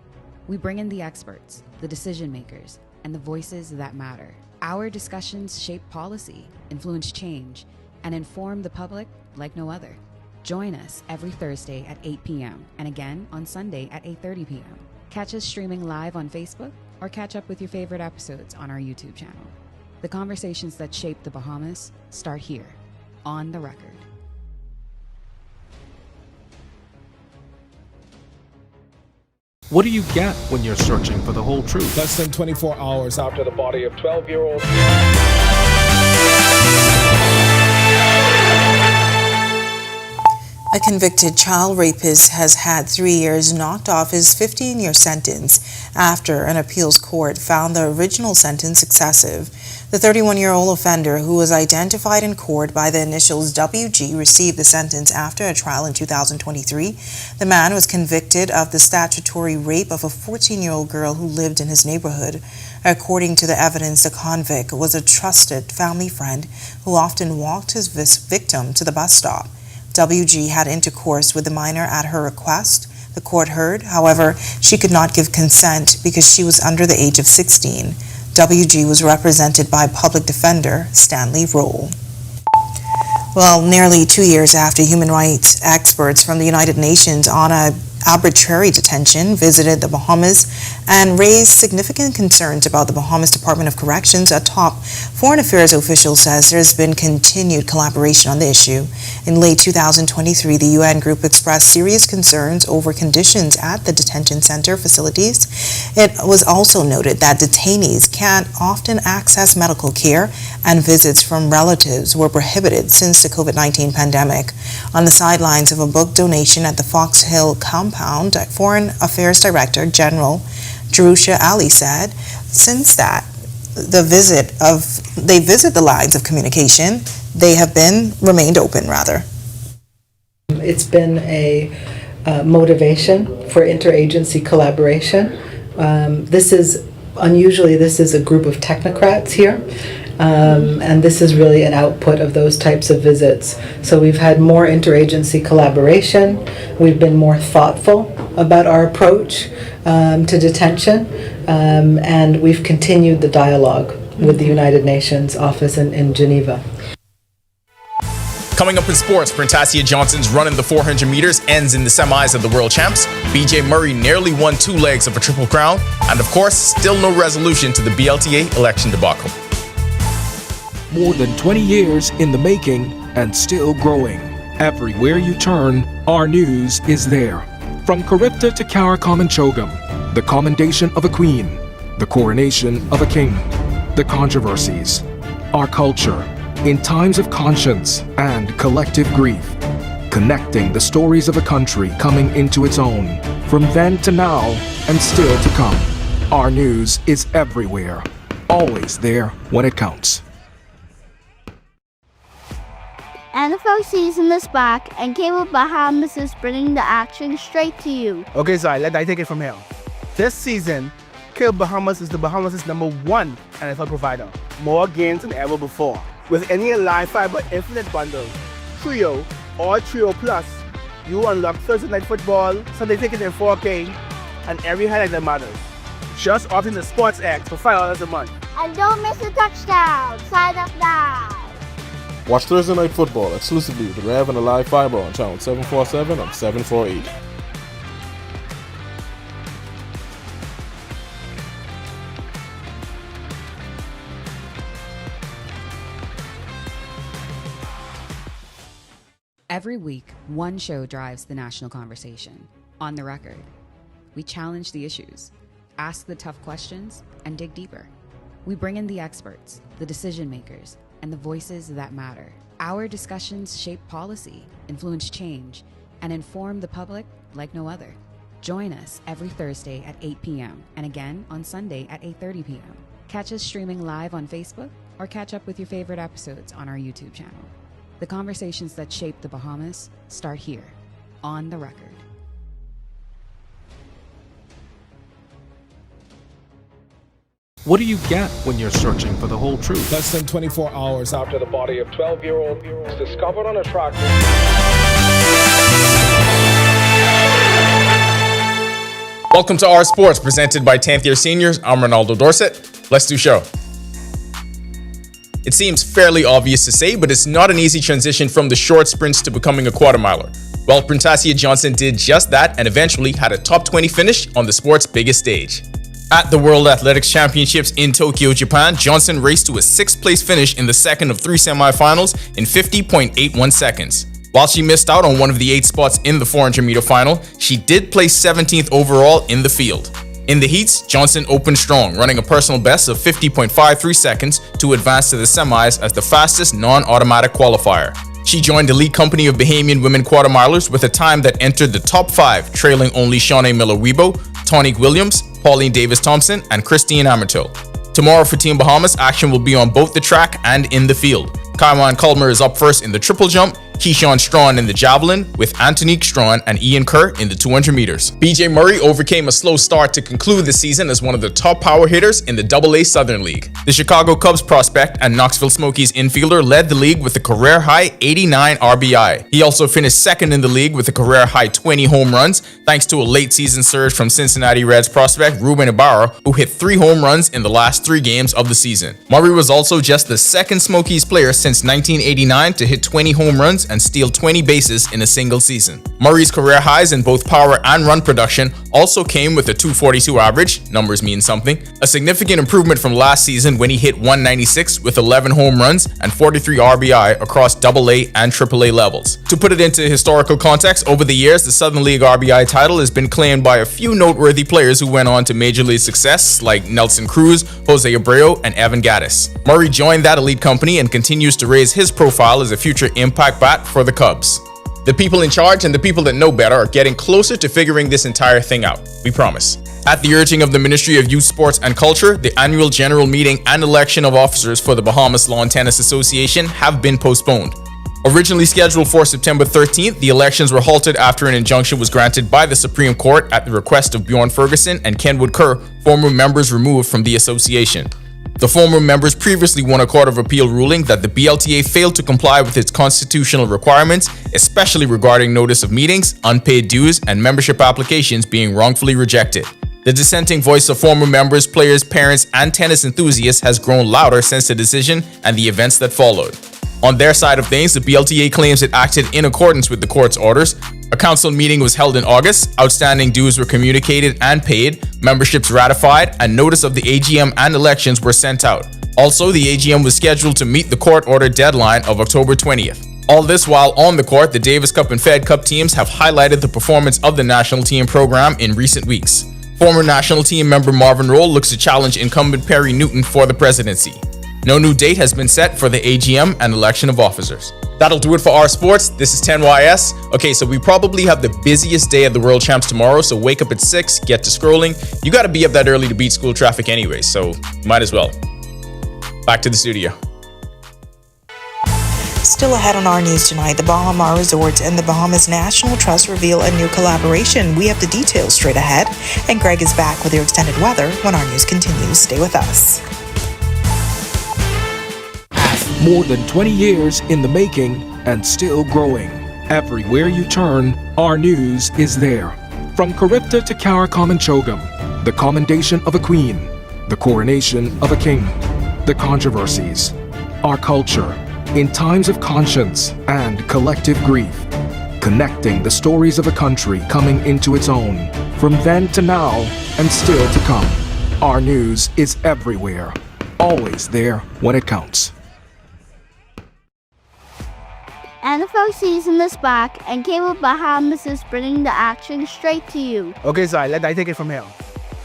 We bring in the experts, the decision makers, and the voices that matter. Our discussions shape policy, influence change, and inform the public like no other. Join us every Thursday at 8 p.m. and again on Sunday at 8:30 p.m. Catch us streaming live on Facebook or catch up with your favorite episodes on our YouTube channel. The conversations that shape the Bahamas start here, on the Record. What do you get when you're searching for the whole truth? Less than 24 hours after the body of 12-year-old... A convicted child rapist has had 3 years knocked off his 15-year sentence after an appeals court found the original sentence excessive. The 31-year-old offender, who was identified in court by the initials WG, received the sentence after a trial in 2023. The man was convicted of the statutory rape of a 14-year-old girl who lived in his neighborhood. According to the evidence, the convict was a trusted family friend who often walked his victim to the bus stop. WG had intercourse with the minor at her request, the court heard. However, she could not give consent because she was under the age of 16. WG was represented by public defender Stanley Roll. Well, nearly 2 years after human rights experts from the United Nations on a arbitrary detention visited the Bahamas and raised significant concerns about the Bahamas Department of Corrections, a top foreign affairs official says there has been continued collaboration on the issue. In late 2023, the UN group expressed serious concerns over conditions at the detention center facilities. It was also noted that detainees can't often access medical care and visits from relatives were prohibited since the COVID-19 pandemic. On the sidelines of a book donation at the Fox Hill compound, Foreign Affairs Director General Jerusha Ali said, since that they visit the lines of communication, they have remained open rather. It's been a motivation for interagency collaboration. This is a group of technocrats here. And this is really an output of those types of visits. So we've had more interagency collaboration. We've been more thoughtful about our approach. to detention, and we've continued the dialogue with the United Nations office in Geneva. Coming up in sports, Brintasia Johnson's run in the 400 meters ends in the semis of the World Champs. BJ Murray nearly won 2 legs of a Triple Crown. And of course, still no resolution to the BLTA election debacle. More than 20 years in the making and still growing. Everywhere you turn, our news is there. From Charybdis to Karakomanchogam, the commendation of a queen, the coronation of a king, the controversies, our culture, in times of conscience and collective grief, connecting the stories of a country coming into its own, from then to now and still to come. Our news is everywhere, always there when it counts. NFL season is back, and Cable Bahamas is bringing the action straight to you. Okay, so let I take it from here. This season, Cable Bahamas is the Bahamas' #1 NFL provider. More games than ever before. With any live fiber infinite bundle, Trio or Trio Plus, you unlock Thursday Night Football, Sunday Ticket in 4K, and every highlight that matters. Just opt in the Sports X for $5 a month. And don't miss a touchdown. Sign up now. Watch Thursday Night Football exclusively with Rev and the live fiber on channel 747 and 748. Every week, one show drives the national conversation. On the Record, we challenge the issues, ask the tough questions, and dig deeper. We bring in the experts, the decision makers, and the voices that matter. Our discussions shape policy, influence change, and inform the public like no other. Join us every Thursday at 8 p.m. and again on Sunday at 8:30 p.m. Catch us streaming live on Facebook or catch up with your favorite episodes on our YouTube channel. The conversations that shape the Bahamas start here, on the Record. What do you get when you're searching for the whole truth? Less than 24 hours after the body of 12-year-old was discovered on a track. Welcome to Our Sports, presented by 10th year seniors. I'm Ronaldo Dorset. Let's do show. It seems fairly obvious to say, but it's not an easy transition from the short sprints to becoming a quarter miler. Well, Brintasia Johnson did just that and eventually had a top 20 finish on the sport's biggest stage. At the World Athletics Championships in Tokyo, Japan, Johnson raced to a 6th place finish in the second of 3 semifinals in 50.81 seconds. While she missed out on one of the 8 spots in the 400 meter final, she did place 17th overall in the field. In the heats, Johnson opened strong, running a personal best of 50.53 seconds to advance to the semis as the fastest non-automatic qualifier. She joined the lead company of Bahamian women quarter milers with a time that entered the top 5, trailing only Shawnee Miller-Weibo, Tonique Williams, Pauline Davis-Thompson, and Christine Amato. Tomorrow for Team Bahamas, action will be on both the track and in the field. Kaiwan Culmer is up first in the triple jump, Keyshawn Strawn in the javelin, with Antonique Strawn and Ian Kerr in the 200 meters. BJ Murray overcame a slow start to conclude the season as one of the top power hitters in the AA Southern League. The Chicago Cubs prospect and Knoxville Smokies infielder led the league with a career-high 89 RBI. He also finished second in the league with a career-high 20 home runs, thanks to a late-season surge from Cincinnati Reds prospect Ruben Ibarra, who hit 3 home runs in the last 3 games of the season. Murray was also just the second Smokies player since 1989 to hit 20 home runs and steal 20 bases in a single season. Murray's career highs in both power and run production also came with a .242 average, numbers mean something, a significant improvement from last season when he hit .196 with 11 home runs and 43 RBI across AA and AAA levels. To put it into historical context, over the years, the Southern League RBI title has been claimed by a few noteworthy players who went on to major league success like Nelson Cruz, Jose Abreu, and Evan Gattis. Murray joined that elite company and continues to raise his profile as a future impact bat for the Cubs. The people in charge and the people that know better are getting closer to figuring this entire thing out. We promise. At the urging of the Ministry of Youth, Sports and Culture, the annual general meeting and election of officers for the Bahamas Lawn Tennis Association have been postponed. Originally scheduled for September 13th, the elections were halted after an injunction was granted by the Supreme Court at the request of Bjorn Ferguson and Kenwood Kerr, former members removed from the association. The former members previously won a Court of Appeal ruling that the BLTA failed to comply with its constitutional requirements, especially regarding notice of meetings, unpaid dues, and membership applications being wrongfully rejected. The dissenting voice of former members, players, parents, and tennis enthusiasts has grown louder since the decision and the events that followed. On their side of things, the BLTA claims it acted in accordance with the court's orders. A council meeting was held in August, outstanding dues were communicated and paid, memberships ratified, and notice of the AGM and elections were sent out. Also, the AGM was scheduled to meet the court order deadline of October 20th. All this while on the court, the Davis Cup and Fed Cup teams have highlighted the performance of the national team program in recent weeks. Former national team member Marvin Roll looks to challenge incumbent Perry Newton for the presidency. No new date has been set for the AGM and election of officers. That'll do it for our sports. This is 10YS. Okay, so we probably have the busiest day of the World Champs tomorrow, so wake up at 6, get to scrolling. You gotta be up that early to beat school traffic anyway, so might as well. Back to the studio. Still ahead on our news tonight, the Bahama Resorts and the Bahamas National Trust reveal a new collaboration. We have the details straight ahead, and Greg is back with your extended weather when our news continues. Stay with us. More than 20 years in the making and still growing. Everywhere you turn, our news is there. From Caribta to Caricom and Chogam, the commendation of a queen, the coronation of a king, the controversies, our culture, in times of conscience and collective grief, connecting the stories of a country coming into its own, from then to now and still to come. Our news is everywhere, always there when it counts. NFL season is back, and Cable Bahamas is bringing the action straight to you. Okay, so let I take it from here.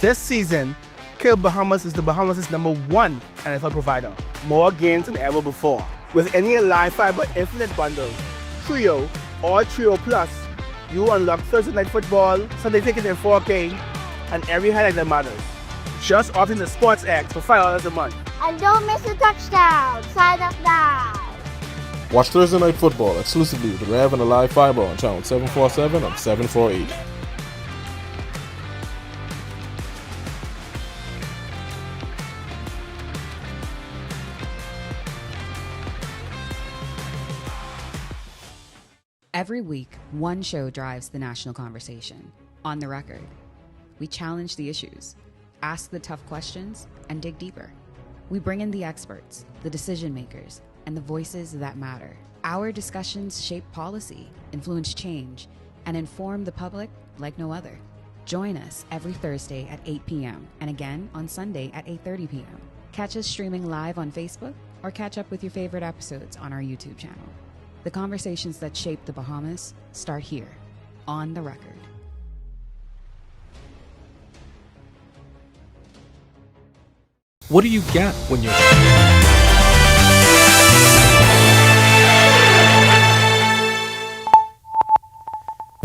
This season, Cable Bahamas is the Bahamas' #1 NFL provider. More games than ever before. With any live fiber infinite bundle, Trio or Trio Plus, you unlock Thursday Night Football, Sunday Ticket in 4K, and every highlight that matters. Just opt in the Sports X for $5 a month. And don't miss a touchdown. Sign up now. Watch Thursday Night Football exclusively with Rev and a live fiber on channel 747 and 748. Every week, one show drives the national conversation. On the Record, we challenge the issues, ask the tough questions, and dig deeper. We bring in the experts, the decision makers, and the voices that matter. Our discussions shape policy, influence change, and inform the public like no other. Join us every Thursday at 8 p.m. and again on Sunday at 8:30 p.m. Catch us streaming live on Facebook or catch up with your favorite episodes on our YouTube channel. The conversations that shape the Bahamas start here, on the Record. What do you get when you're...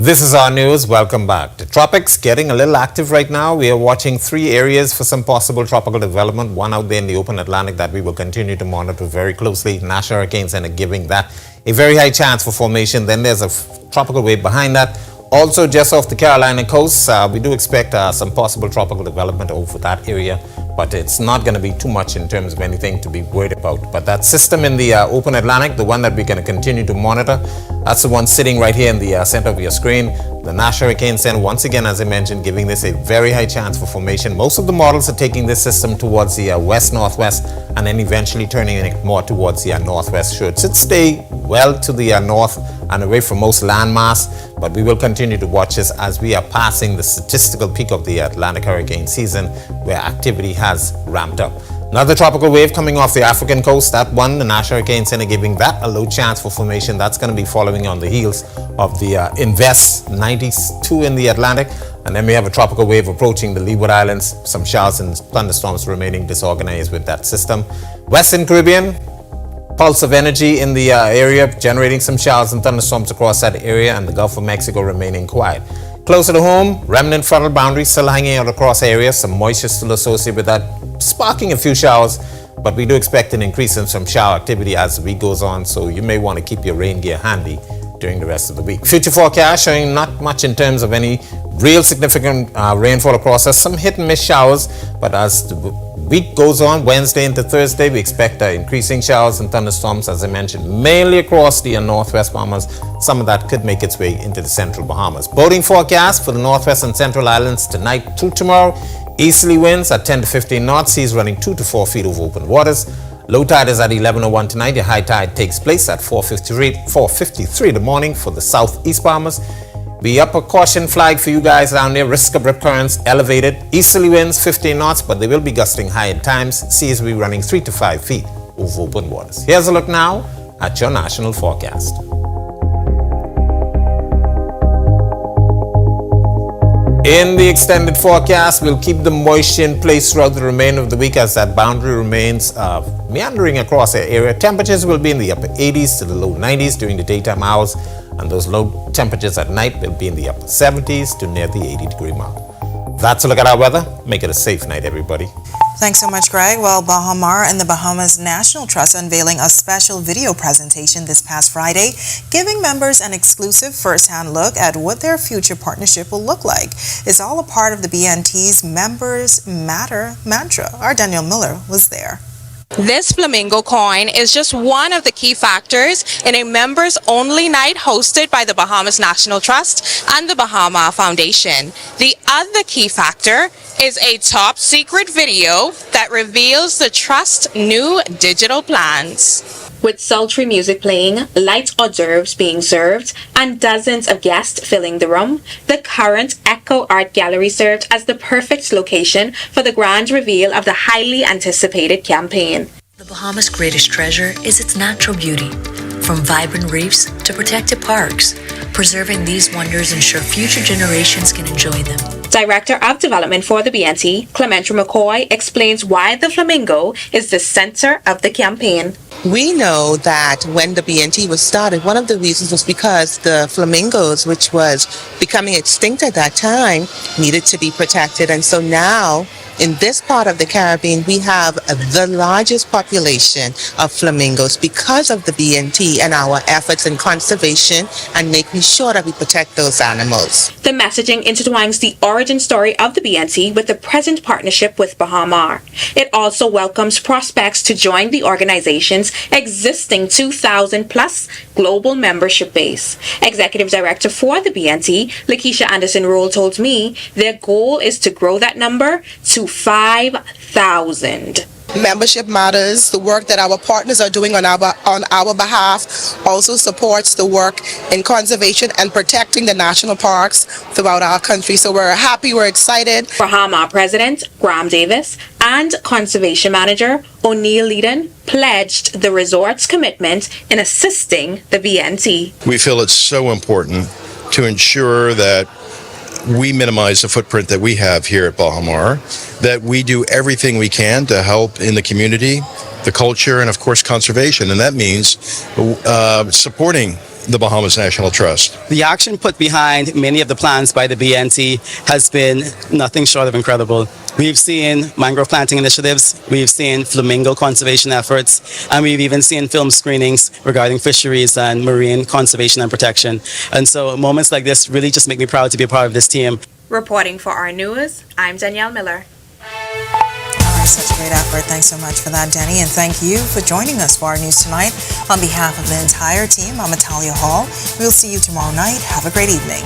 This is our news. Welcome back. The tropics getting a little active right now. We are watching 3 areas for some possible tropical development. One out there in the open Atlantic that we will continue to monitor very closely. National Hurricane Center giving that a very high chance for formation. Then there's a tropical wave behind that. Also just off the Carolina coast, we do expect some possible tropical development over that area. But it's not going to be too much in terms of anything to be worried about. But that system in the open Atlantic, the one that we're going to continue to monitor, that's the one sitting right here in the center of your screen. The National Hurricane Center, once again, as I mentioned, giving this a very high chance for formation. Most of the models are taking this system towards the west-northwest and then eventually turning it more towards the northwest. Should stay well to the north and away from most landmass, but we will continue to watch this as we are passing the statistical peak of the Atlantic hurricane season, where activity has ramped up. Another tropical wave coming off the African coast, that one, the National Hurricane Center giving that a low chance for formation. That's going to be following on the heels of the Invest 92 in the Atlantic. And then we have a tropical wave approaching the Leeward Islands, some showers and thunderstorms remaining disorganized with that system. Western Caribbean, pulse of energy in the area, generating some showers and thunderstorms across that area, and the Gulf of Mexico remaining quiet. Closer to home, remnant frontal boundary still hanging out across areas, some moisture still associated with that, sparking a few showers, but we do expect an increase in some shower activity as the week goes on, so you may want to keep your rain gear handy during the rest of the week. Future forecast showing not much in terms of any real significant rainfall across us, some hit and miss showers, but as the week goes on, Wednesday into Thursday, we expect increasing showers and thunderstorms, as I mentioned, mainly across the northwest Bahamas. Some of that could make its way into the central Bahamas. Boating forecast for the northwest and central islands tonight through tomorrow. Easterly winds at 10 to 15 knots, seas running 2 to 4 feet over open waters. Low tide is at 11:01 tonight. The high tide takes place at 4:53 in the morning for the southeast Bahamas. The upper caution flag for you guys down there. Risk of rip currents elevated. Easterly winds 15 knots, but they will be gusting high at times. Seas will be running 3 to 5 feet over open waters. Here's a look now at your national forecast. In the extended forecast, we'll keep the moisture in place throughout the remainder of the week as that boundary remains meandering across the area. Temperatures will be in the upper 80s to the low 90s during the daytime hours, and those low temperatures at night will be in the upper 70s to near the 80-degree mark. That's a look at our weather. Make it a safe night, everybody. Thanks so much, Greg. Well, Bahamar and the Bahamas National Trust unveiling a special video presentation this past Friday, giving members an exclusive first-hand look at what their future partnership will look like. It's all a part of the BNT's Members Matter mantra. Our Danielle Miller was there. This flamingo coin is just one of the key factors in a members-only night hosted by the Bahamas National Trust and the Bahama Foundation. The other key factor is a top-secret video that reveals the Trust's new digital plans. With sultry music playing, light hors d'oeuvres being served, and dozens of guests filling the room, the current Echo Art Gallery served as the perfect location for the grand reveal of the highly anticipated campaign. The Bahamas' greatest treasure is its natural beauty. From vibrant reefs to protected parks, preserving these wonders ensure future generations can enjoy them. Director of Development for the BNT, Clementra McCoy, explains why the flamingo is the center of the campaign. We know that when the BNT was started, one of the reasons was because the flamingos, which was becoming extinct at that time, needed to be protected. And so now, in this part of the Caribbean, we have the largest population of flamingos because of the BNT and our efforts in conservation and making sure that we protect those animals. The messaging intertwines the origin story of the BNT with the present partnership with Bahamar. It also welcomes prospects to join the organization's existing 2,000 plus global membership base. Executive Director for the BNT, Lakeisha Anderson-Roll, told me their goal is to grow that number to 5,000. Membership matters. The work that our partners are doing on our behalf also supports the work in conservation and protecting the national parks throughout our country. So we're happy, we're excited. Bahama President Graham Davis and Conservation Manager O'Neill Leedon pledged the resort's commitment in assisting the BNT. We feel it's so important to ensure that we minimize the footprint that we have here at Bahamar, that we do everything we can to help in the community, the culture, and of course conservation. And that means supporting the Bahamas National Trust. The action put behind many of the plans by the BNT has been nothing short of incredible. We've seen mangrove planting initiatives, we've seen flamingo conservation efforts, and we've even seen film screenings regarding fisheries and marine conservation and protection. And so moments like this really just make me proud to be a part of this team. Reporting for our news, I'm Danielle Miller. Such a great effort. Thanks so much for that, Denny. And thank you for joining us for our news tonight. On behalf of the entire team, I'm Natalia Hall. We'll see you tomorrow night. Have a great evening.